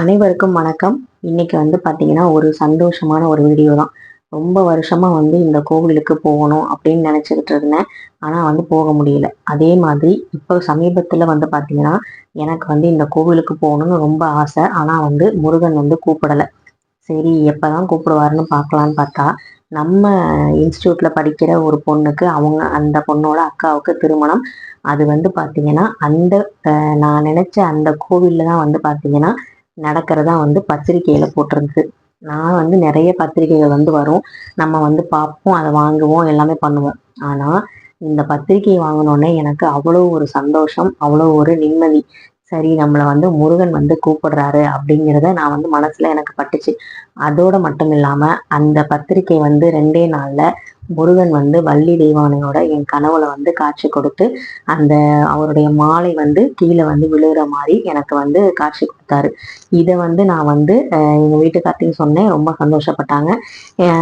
அனைவருக்கும் வணக்கம். இன்னைக்கு பார்த்தீங்கன்னா, ஒரு சந்தோஷமான ஒரு வீடியோ தான். ரொம்ப வருஷமா இந்த கோவிலுக்கு போகணும் அப்படின்னு நினைச்சுக்கிட்டு இருந்தேன். ஆனா போக முடியல. அதே மாதிரி இப்போ சமீபத்துல பார்த்தீங்கன்னா, எனக்கு இந்த கோவிலுக்கு போகணும்னு ரொம்ப ஆசை. ஆனா முருகன் கூப்பிடல. சரி எப்பதான் கூப்பிடுவாருன்னு பார்க்கலான்னு பார்த்தா, நம்ம இன்ஸ்டியூட்ல படிக்கிற ஒரு பொண்ணுக்கு அந்த பொண்ணோட அக்காவுக்கு திருமணம். அது பார்த்தீங்கன்னா, நான் நினைச்ச அந்த கோவில்ல தான் பார்த்தீங்கன்னா நடக்கிறதா பத்திரிக்கையில போட்டிருந்தது. நான் நிறைய பத்திரிக்கைகள் வரும். நம்ம பார்ப்போம், அதை வாங்குவோம், எல்லாமே பண்ணுவோம். ஆனா இந்த பத்திரிகை வாங்கினோடனே எனக்கு அவ்வளோ ஒரு சந்தோஷம், அவ்வளோ ஒரு நிம்மதி. சரி நம்மளை முருகன் கூப்பிடுறாரு அப்படிங்கிறத நான் மனசுல எனக்கு பட்டுச்சு. அதோட மட்டும் இல்லாம அந்த பத்திரிகை 2 நாள்ல முருகன் வள்ளி தெய்வானையோட என் கனவுல காட்சி கொடுத்து, அந்த அவருடைய மாலை கீழே விழுகிற மாதிரி எனக்கு காட்சி கொடுத்தாரு. இதை நான் எங்க வீட்டுக்கார்ட்டையும் சொன்னேன். ரொம்ப சந்தோஷப்பட்டாங்க.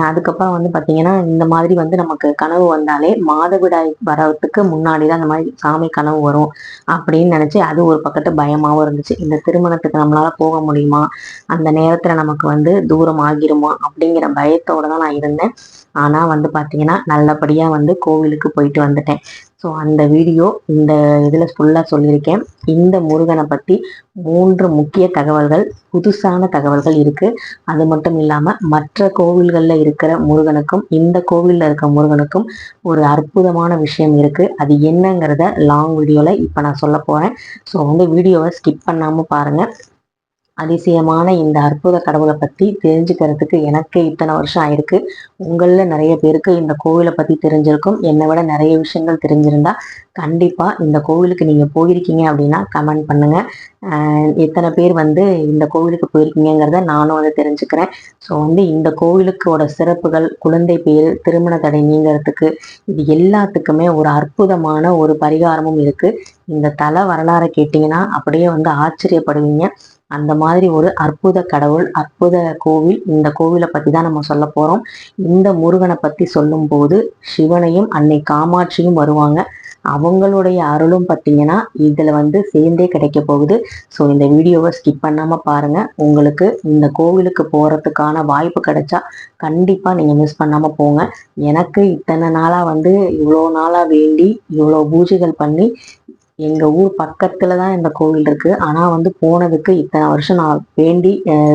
அதுக்கப்புறம் பார்த்தீங்கன்னா, இந்த மாதிரி நமக்கு கனவு வந்தாலே மாதவிடாய் வரத்துக்கு முன்னாடி தான் அந்த மாதிரி சாமி கனவு வரும் அப்படின்னு நினைச்சு அது ஒரு பக்கத்து பயமாவும் இருந்துச்சு. இந்த திருமணத்துக்கு நம்மளால போக முடியுமா, அந்த நேரத்துல நமக்கு தூரம் ஆகிருமா அப்படிங்கிற பயத்தோட தான் நான் இருந்தேன். ஆனா பார்த்தீங்கன்னா, நல்லபடியா கோவிலுக்கு போயிட்டு வந்துட்டேன். ஸோ அந்த வீடியோ இந்த இதுல ஃபுல்லா சொல்லியிருக்கேன். இந்த முருகனை பத்தி 3 முக்கிய தகவல்கள், புதுசான தகவல்கள் இருக்கு. அது மட்டும் இல்லாம மற்ற கோவில்கள்ல இருக்கிற முருகனுக்கும் இந்த கோவில்ல இருக்க முருகனுக்கும் ஒரு அற்புதமான விஷயம் இருக்கு. அது என்னங்கிறத லாங் வீடியோல இப்ப நான் சொல்ல போறேன். ஸோ வீடியோவை ஸ்கிப் பண்ணாம பாருங்க. அதிசயமான இந்த அற்புத கடவுளை பத்தி தெரிஞ்சுக்கிறதுக்கு எனக்கு இத்தனை வருஷம் ஆயிருக்கு. உங்கள நிறைய பேருக்கு இந்த கோவிலை பத்தி தெரிஞ்சிருக்கும். என்னை விட நிறைய விஷயங்கள் தெரிஞ்சிருந்தா கண்டிப்பா இந்த கோவிலுக்கு நீங்க போயிருக்கீங்க அப்படின்னா கமெண்ட் பண்ணுங்க. எத்தனை பேர் இந்த கோவிலுக்கு போயிருக்கீங்கிறத நானும் தெரிஞ்சுக்கிறேன். ஸோ இந்த கோவிலுக்கோட சிறப்புகள், குழந்தை பேர், திருமண தடை நீங்கிறதுக்கு, இது எல்லாத்துக்குமே ஒரு அற்புதமான ஒரு பரிகாரமும் இருக்கு. இந்த தல வரலாறை கேட்டீங்கன்னா அப்படியே ஆச்சரியப்படுவீங்க. அந்த மாதிரி ஒரு அற்புத கடவுள், அற்புத கோவில். இந்த கோவிலை பத்தி தான் நம்ம சொல்ல போறோம். இந்த முருகனை பத்தி சொல்லும் போது சிவனையும் அன்னை காமாட்சியும் வருவாங்க. அவங்களுடைய அருளும் பார்த்தீங்கன்னா இதுல சேர்ந்தே கிடைக்க போகுது. ஸோ இந்த வீடியோவை ஸ்கிப் பண்ணாம பாருங்க. உங்களுக்கு இந்த கோவிலுக்கு போறதுக்கான வாய்ப்பு கிடைச்சா கண்டிப்பா நீங்க மிஸ் பண்ணாம போங்க. எனக்கு இத்தனை நாளா இவ்வளோ நாளா வேண்டி இவ்வளோ பூஜைகள் பண்ணி, எங்க ஊர் பக்கத்துல தான் இந்த கோவில் இருக்கு. ஆனா போனதுக்கு இத்தனை வருஷம் நான் வேண்டி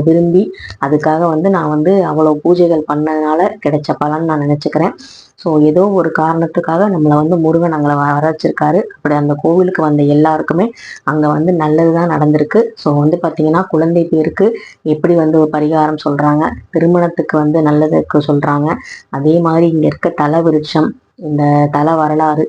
விரும்பி அதுக்காக நான் அவ்வளவு பூஜைகள் பண்ணதுனால கிடைச்ச பலன் நான் நினைச்சுக்கிறேன். ஸோ ஏதோ ஒரு காரணத்துக்காக நம்மளை முருகன் அங்கே வர வச்சிருக்காரு. அப்படி அந்த கோவிலுக்கு வந்த எல்லாருக்குமே அங்கே நல்லதுதான் நடந்திருக்கு. ஸோ பார்த்தீங்கன்னா, குழந்தை பேருக்கு எப்படி ஒரு பரிகாரம் சொல்றாங்க, திருமணத்துக்கு நல்லதுக்கு சொல்றாங்க. அதே மாதிரி இங்க இருக்க தல விருட்சம், இந்த தல வரலாறு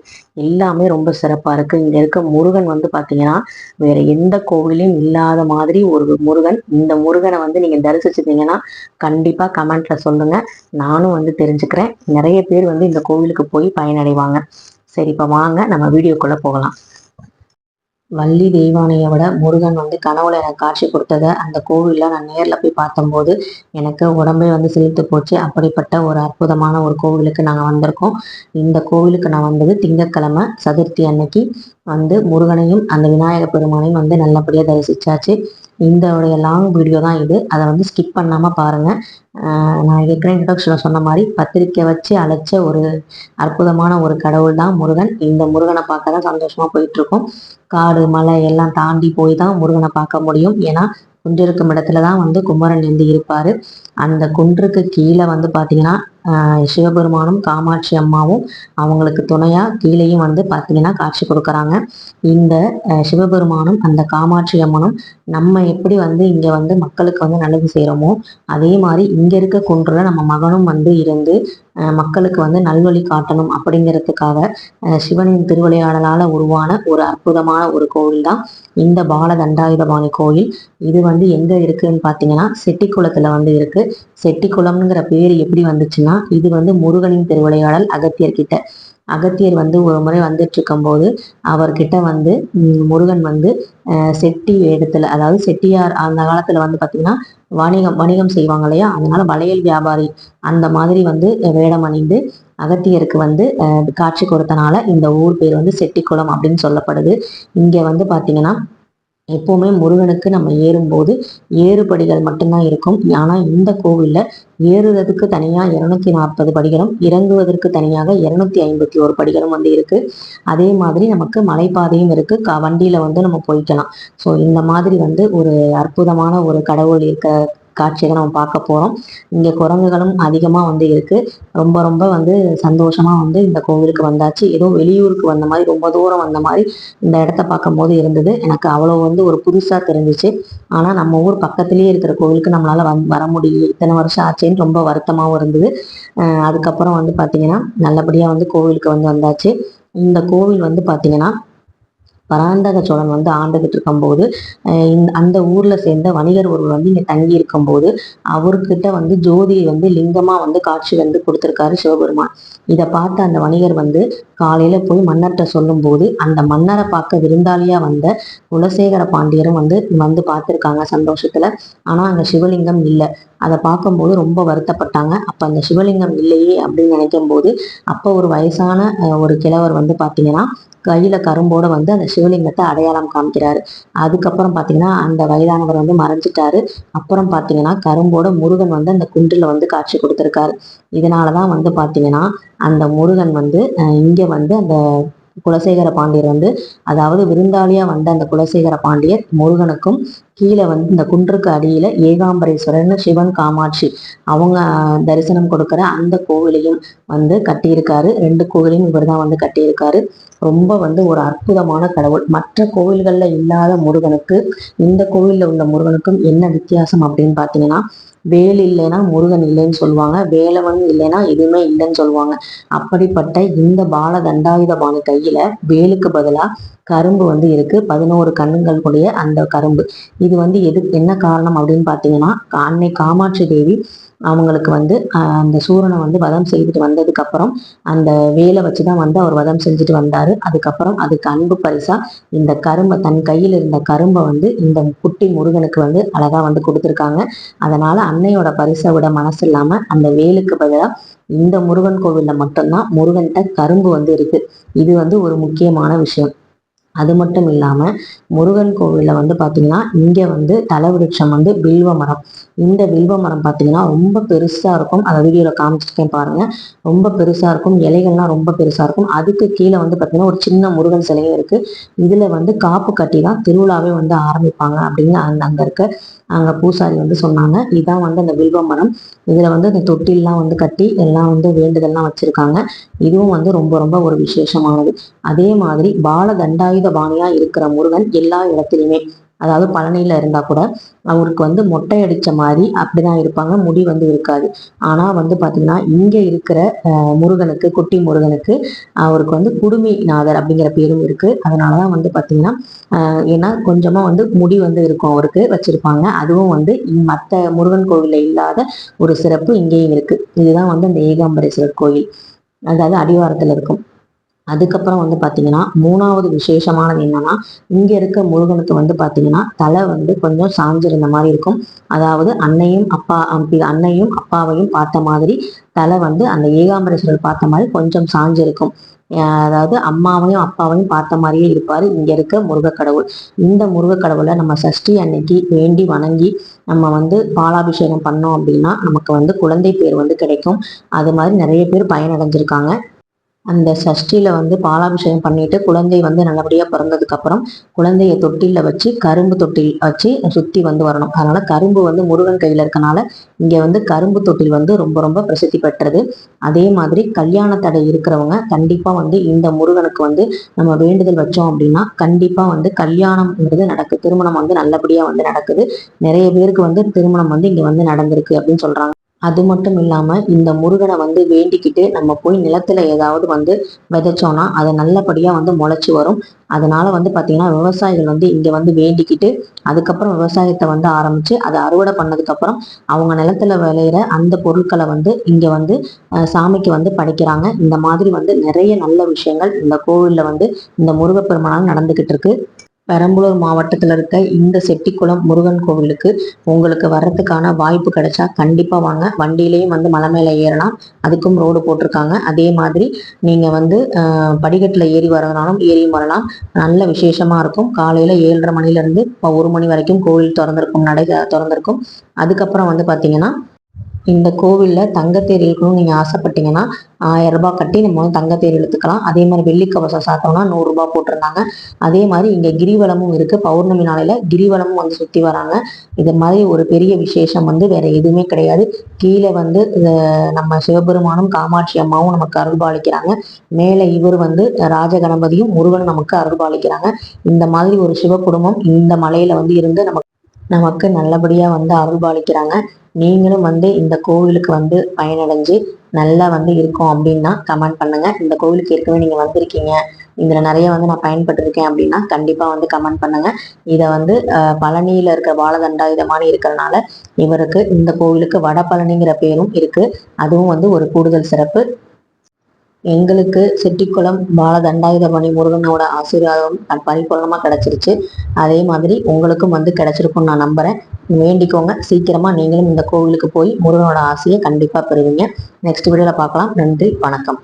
எல்லாமே ரொம்ப சிறப்பா இருக்கு. இங்க இருக்க முருகன் பார்த்தீங்கன்னா வேற எந்த கோவிலையும் இல்லாத மாதிரி ஒரு முருகன். இந்த முருகனை நீங்க தரிசிச்சிட்டீங்கன்னா கண்டிப்பா கமெண்ட்ல சொல்லுங்க. நானும் தெரிஞ்சுக்கிறேன். நிறைய பேர் இந்த கோவிலுக்கு போய் பயனடைவாங்க. சரி இப்ப வாங்க நம்ம வீடியோக்குள்ள போகலாம். வள்ளி தெய்வானையை விட முருகன் கனவுல எனக்கு காட்சி கொடுத்ததை அந்த கோவிலில் நான் நேரில் போய் பார்த்தம்போது எனக்கு உடம்பே சிலிர்த்து போச்சு. அப்படிப்பட்ட ஒரு அற்புதமான ஒரு கோவிலுக்கு நாங்கள் வந்திருக்கோம். இந்த கோவிலுக்கு நான் வந்தது திங்கட்கிழமை சதுர்த்தி அன்னைக்கு முருகனையும் அந்த விநாயகர் பெருமானையும் நல்லபடியாக தரிசிச்சாச்சு. இந்த லாங் வீடியோ தான் இது. அதை ஸ்கிப் பண்ணாமல் பாருங்கள். நான் ஏற்கனவே இன்ட்ரோடக்ஷனில் சொன்ன மாதிரி பத்திரிக்கை வச்சு அழைச்ச ஒரு அற்புதமான ஒரு கடவுள் தான் முருகன். இந்த முருகனை பார்க்க தான் சந்தோஷமாக போயிட்டுருக்கோம். காடு மலை எல்லாம் தாண்டி போய் தான் முருகனை பார்க்க முடியும். ஏன்னா குன்றிருக்கும் இடத்துல தான் குமரன் இருப்பார். அந்த குன்றுக்கு கீழே பார்த்தீங்கன்னா சிவபெருமானும் காமாட்சி அம்மாவும் அவங்களுக்கு துணையா கீழேயும் பார்த்தீங்கன்னா காட்சி கொடுக்குறாங்க. இந்த சிவபெருமானும் அந்த காமாட்சி அம்மனும் நம்ம எப்படி இங்க மக்களுக்கு நல்லது செய்கிறோமோ அதே மாதிரி இங்க இருக்க குன்றுல நம்ம மகனும் இருந்து மக்களுக்கு நல்வழி காட்டணும் அப்படிங்கிறதுக்காக சிவனின் திருவிளையாடலால உருவான ஒரு அற்புதமான ஒரு கோவில் தான் இந்த பால தண்டாயுதபாணி கோயில். இது எங்க இருக்குன்னு பார்த்தீங்கன்னா செட்டிக்குளத்துல இருக்கு. செட்டிக்குளம்ங்கிற பேர் எப்படி வந்துச்சுன்னா, இது முருகனின் திருவிளையாடல் அகத்தியர் கிட்ட. அகத்தியர் ஒரு முறை வந்துட்டு இருக்கும்போது அவர்கிட்ட முருகன் செட்டி வேடத்துல, அதாவது செட்டியார் அந்த காலத்துல பார்த்தீங்கன்னா வணிகம் செய்வாங்க இல்லையா, அதனால வளையல் வியாபாரி அந்த மாதிரி வேடம் அணிந்து அகத்தியருக்கு காட்சி கொடுத்தனால இந்த ஊர் பேர் செட்டிக்குளம் அப்படின்னு சொல்லப்படுது. இங்க பார்த்தீங்கன்னா எப்போவுமே முருகனுக்கு நம்ம ஏறும்போது ஏறுபடிகள் மட்டும்தான் இருக்கும். ஆனால் இந்த கோவிலில் ஏறுறதுக்கு தனியாக 240 படிகளும், இறங்குவதற்கு தனியாக 251 படிகளும் வந்து இருக்கு. அதே மாதிரி நமக்கு மலைப்பாதையும் இருக்கு. வண்டியில வந்து நம்ம போய்க்கலாம். ஸோ இந்த மாதிரி வந்து ஒரு அற்புதமான ஒரு கடவுள் இருக்க காட்சியை நம்ம பார்க்க போறோம். இங்க குரங்குகளும் அதிகமா வந்து இருக்கு. ரொம்ப ரொம்ப வந்து சந்தோஷமா வந்து இந்த கோவிலுக்கு வந்தாச்சு. ஏதோ வெளியூருக்கு வந்த மாதிரி, ரொம்ப தூரம் வந்த மாதிரி இந்த இடத்த பார்க்கும்போது இருந்தது. எனக்கு அவ்வளோ வந்து ஒரு புதுசா தெரிஞ்சிச்சு. ஆனா நம்ம ஊர் பக்கத்திலேயே இருக்கிற கோவிலுக்கு நம்மளால வர முடியல, இத்தனை வருஷம் ஆச்சேன்னு ரொம்ப வருத்தமாகவும் இருந்தது. அதுக்கப்புறம் வந்து பாத்தீங்கன்னா நல்லபடியா வந்து கோவிலுக்கு வந்து வந்தாச்சு. இந்த கோவில் வந்து பாத்தீங்கன்னா பராந்தக சோழன் வந்து ஆண்டுகிட்டு இருக்கும்போது அந்த ஊர்ல சேர்ந்த வணிகர் ஒருவர் வந்து இங்க தங்கி இருக்கும்போது அவர்கிட்ட வந்து ஜோதி வந்து லிங்கமா வந்து காட்சி வந்து கொடுத்திருக்காரு சிவபெருமான். இதை பார்த்த அந்த வணிகர் வந்து காலையில போய் மன்னர்கிட்ட சொல்லும் போது அந்த மன்னரை பார்க்க விருந்தாளியா வந்த குலசேகர பாண்டியரும் வந்து வந்து பார்த்திருக்காங்க சந்தோஷத்துல. ஆனா அங்க சிவலிங்கம் இல்லை. அதை பார்க்கும்போது ரொம்ப வருத்தப்பட்டாங்க. அப்ப அந்த சிவலிங்கம் இல்லையே அப்படின்னு நினைக்கும் போது அப்ப ஒரு வயசான ஒரு கிழவர் வந்து பாத்தீங்கன்னா கையில கரும்போட வந்து அந்த சிவலிங்கத்தை அடையாளம் காமிக்கிறாரு. அதுக்கப்புறம் பாத்தீங்கன்னா அந்த வயதானவர் வந்து மறைஞ்சிட்டாரு. அப்புறம் பாத்தீங்கன்னா கரும்போட முருகன் வந்து அந்த குன்றில் வந்து காட்சி கொடுத்திருக்காரு. இதனாலதான் வந்து பாத்தீங்கன்னா அந்த முருகன் வந்து இங்க வந்து அந்த குலசேகர பாண்டியர் வந்து, அதாவது விருந்தாளியா வந்த அந்த குலசேகர பாண்டியர் முருகனுக்கும் கீழே வந்து இந்த குன்றுக்கு அடியில ஏகாம்பரேஸ்வரர்னு சிவன் காமாட்சி அவங்க தரிசனம் கொடுக்கிற அந்த கோவிலையும் வந்து கட்டியிருக்காரு. 2 கோவிலையும் இவர் தான் வந்து கட்டியிருக்காரு. ரொம்ப வந்து ஒரு அற்புதமான கடவுள். மற்ற கோவில்கள்ல இல்லாத முருகனுக்கு இந்த கோவில்ல உள்ள முருகனுக்கும் என்ன வித்தியாசம் அப்படின்னு பாத்தீங்கன்னா, வேல் இல்லைன்னா முருகன் இல்லைன்னு சொல்லுவாங்க, வேலவன் இல்லைன்னா எதுவுமே இல்லைன்னு சொல்லுவாங்க. அப்படிப்பட்ட இந்த பால தண்டாயுதபாணி கையில வேலுக்கு பதிலா கரும்பு வந்து இருக்கு. 11 கண்ணுங்கள் கூடிய அந்த கரும்பு. இது வந்து என்ன காரணம் அப்படின்னு பாத்தீங்கன்னா, அன்னை காமாட்சி தேவி அவங்களுக்கு வந்து அந்த சூரனை வந்து வதம் செய்துட்டு வந்ததுக்கு அப்புறம் அந்த வேலை வச்சுதான் வந்து அவர் வதம் செஞ்சுட்டு வந்தாரு. அதுக்கப்புறம் அதுக்கு அன்பு பரிசா இந்த கரும்பை, தன் கையில் இருந்த கரும்பை வந்து இந்த குட்டி முருகனுக்கு வந்து அழகா வந்து கொடுத்துருக்காங்க. அதனால அன்னையோட பரிசை விட மனசு இல்லாம அந்த வேலுக்கு பதிலா இந்த முருகன் கோவில்ல மட்டும்தான் முருகன்கிட்ட கரும்பு வந்து இருக்கு. இது வந்து ஒரு முக்கியமான விஷயம். அது மட்டும் இல்லாம முருகன் கோவில்ல வந்து பாத்தீங்கன்னா இங்க வந்து தலவிருட்சம் வந்து வில்வ மரம். இந்த வில்வ மரம் பாத்தீங்கன்னா ரொம்ப பெருசா இருக்கும். அதை வீடியோல காமிச்சிருக்கேன் பாருங்க. ரொம்ப பெருசா இருக்கும், இலைகள்லாம் ரொம்ப பெருசா இருக்கும். அதுக்கு கீழே வந்து பாத்தீங்கன்னா ஒரு சின்ன முருகன் சிலையும் இருக்கு. இதுல வந்து காப்பு கட்டி தான் திருவிழாவே வந்து ஆரம்பிப்பாங்க அப்படின்னு அங்க இருக்க அங்க பூசாரி வந்து சொன்னாங்க. இதான் வந்து அந்த வில்வ மரம். இதுல வந்து இந்த தொட்டில்லாம் வந்து கட்டி எல்லாம் வந்து வேண்டுதல்லாம் வச்சிருக்காங்க. இதுவும் வந்து ரொம்ப ரொம்ப ஒரு விசேஷமானது. அதே மாதிரி பால தண்டாயுத பாணியா இருக்கிற முருகன் எல்லா இடத்துலையுமே, அதாவது பழனியில இருந்தா கூட அவருக்கு வந்து மொட்டை அடிச்ச மாதிரி அப்படிதான் இருப்பாங்க, முடி வந்து இருக்காது. ஆனா வந்து பாத்தீங்கன்னா இங்க இருக்கிற முருகனுக்கு, குட்டி முருகனுக்கு அவருக்கு வந்து குடுமிநாதர் அப்படிங்கிற பேரும் இருக்கு. அதனாலதான் வந்து பாத்தீங்கன்னா ஏன்னா கொஞ்சமா வந்து முடி வந்து இருக்கும் அவருக்கு, வச்சிருப்பாங்க. அதுவும் வந்து மற்ற முருகன் கோவில்ல இல்லாத ஒரு சிறப்பு இங்கேயும் இருக்கு. இதுதான் வந்து அந்த ஏகாம்பரேஸ்வரர் கோயில், அதாவது அடிவாரத்துல இருக்கும். அதுக்கப்புறம் வந்து பாத்தீங்கன்னா 3வது விசேஷமானது என்னன்னா, இங்க இருக்க முருகனுக்கு வந்து பாத்தீங்கன்னா தலை வந்து கொஞ்சம் சாஞ்சிருந்த மாதிரி இருக்கும். அதாவது அன்னையும் அப்பாவையும் பார்த்த மாதிரி தலை வந்து அந்த ஏகாம்பரேஸ்வரர் பார்த்த மாதிரி கொஞ்சம் சாஞ்சிருக்கும். அதாவது அம்மாவையும் அப்பாவையும் பார்த்த மாதிரியே இருப்பாரு இங்க இருக்க முருகக்கடவுள். இந்த முருகக்கடவுளை நம்ம சஷ்டி அன்னைக்கு வேண்டி வணங்கி நம்ம வந்து பாலாபிஷேகம் பண்ணோம் அப்படின்னா நமக்கு வந்து குழந்தை பேர் வந்து கிடைக்கும். அது மாதிரி நிறைய பேர் பயனடைஞ்சிருக்காங்க. அந்த சஷ்டியில வந்து பாலாபிஷேகம் பண்ணிட்டு குழந்தை வந்து நல்லபடியா பிறந்ததுக்கு அப்புறம் குழந்தைய தொட்டில வச்சு கரும்பு தொட்டில் வச்சு சுத்தி வந்து வரணும். அதனால கரும்பு வந்து முருகன் கையில இருக்கனால இங்க வந்து கரும்பு தொட்டில் வந்து ரொம்ப ரொம்ப பிரசித்தி பெற்றது. அதே மாதிரி கல்யாண தடை இருக்கிறவங்க கண்டிப்பா வந்து இந்த முருகனுக்கு வந்து நம்ம வேண்டுதல் வச்சோம் அப்படின்னா கண்டிப்பா வந்து கல்யாணம்ங்கிறது நடக்குது, திருமணம் வந்து நல்லபடியா வந்து நடக்குது. நிறைய பேருக்கு வந்து திருமணம் வந்து இங்க வந்து நடந்திருக்கு அப்படின்னு சொல்றாங்க. அது மட்டும் இல்லாம இந்த முருகனை வந்து வேண்டிக்கிட்டு நம்ம போய் நிலத்துல ஏதாவது வந்து விதைச்சோம்னா அதை நல்லபடியா வந்து முளைச்சு வரும். அதனால வந்து பாத்தீங்கன்னா விவசாயிகள் வந்து இங்க வந்து வேண்டிக்கிட்டு அதுக்கப்புறம் விவசாயத்தை வந்து ஆரம்பிச்சு அதை அறுவடை பண்ணதுக்கு அப்புறம் அவங்க நிலத்துல விளையிற அந்த பொருட்களை வந்து இங்க வந்து சாமிக்கு வந்து படைக்கிறாங்க. இந்த மாதிரி வந்து நிறைய நல்ல விஷயங்கள் இந்த கோவில்ல வந்து இந்த முருகப்பெருமானால் நடந்துகிட்டு இருக்கு. பெரம்பலூர் மாவட்டத்தில் இருக்க இந்த செட்டிக்குளம் முருகன் கோவிலுக்கு உங்களுக்கு வர்றதுக்கான வாய்ப்பு கிடைச்சா கண்டிப்பாக வாங்க. வண்டியிலையும் வந்து மலை மேலே ஏறலாம், அதுக்கும் ரோடு போட்டிருக்காங்க. அதே மாதிரி நீங்கள் வந்து படிக்கட்டில் ஏறி வரதுனாலும் ஏறியும் வரலாம். நல்ல விசேஷமாக இருக்கும். காலையில் 7:30 மணிலேருந்து 1 மணி வரைக்கும் கோவில் திறந்திருக்கும், நடை திறந்திருக்கும். அதுக்கப்புறம் வந்து பார்த்தீங்கன்னா இந்த கோவிலில் தங்கத்தேர் இழுக்கணும்னு நீங்கள் ஆசைப்பட்டீங்கன்னா 1000 ரூபாய் கட்டி நம்ம வந்து தங்கத்தேர் இழுத்துக்கலாம். அதே மாதிரி வெள்ளிக்கவசம் சாத்தோம்னா 100 ரூபாய் போட்டிருந்தாங்க. அதே மாதிரி இங்கே கிரிவலமும் இருக்குது. பௌர்ணமி நாளையில் கிரிவலமும் வந்து சுற்றி வராங்க. இது மாதிரி ஒரு பெரிய விசேஷம் வந்து வேற எதுவுமே கிடையாது. கீழே வந்து நம்ம சிவபெருமானும் காமாட்சி அம்மாவும் நமக்கு அருள்பாலிக்கிறாங்க. மேலே இவர் வந்து ராஜகணபதியும் முருகனும் நமக்கு அருள்பாலிக்கிறாங்க. இந்த மாதிரி ஒரு சிவ குடும்பம் இந்த மலையில வந்து இருந்து நமக்கு நல்லபடியாக வந்து அருள்பாலிக்கிறாங்க. நீங்களும் வந்து இந்த கோவிலுக்கு வந்து பயனடைஞ்சு நல்லா வந்து இருக்கும் அப்படின்னா கமெண்ட் பண்ணுங்க. இந்த கோவிலுக்கு ஏற்கனவே நீங்கள் வந்திருக்கீங்க, இதில் நிறைய வந்து நான் பயன்பட்டுருக்கேன் அப்படின்னா கண்டிப்பாக வந்து கமெண்ட் பண்ணுங்க. இதை வந்து பழனியில் இருக்க பாலதண்டாயுதமான இருக்கிறதுனால இவருக்கு இந்த கோவிலுக்கு வடபழனிங்கிற பேரும் இருக்கு. அதுவும் வந்து ஒரு கூடுதல் சிறப்பு. எங்களுக்கு செட்டிக்குளம் பாலதண்டாயுதபாணி முருகனோட ஆசீர்வாதம் பரிபூர்ணமாக கிடைச்சிருச்சு. அதே மாதிரி உங்களுக்கும் வந்து கிடைச்சிருக்கும்னு நான் நம்புறேன். வேண்டிக்கோங்க, சீக்கிரமா நீங்களும் இந்த கோவிலுக்கு போய் முருகனோட ஆசையை கண்டிப்பா பெறுவீங்க. நெக்ஸ்ட் வீடியோல பார்க்கலாம். நன்றி, வணக்கம்.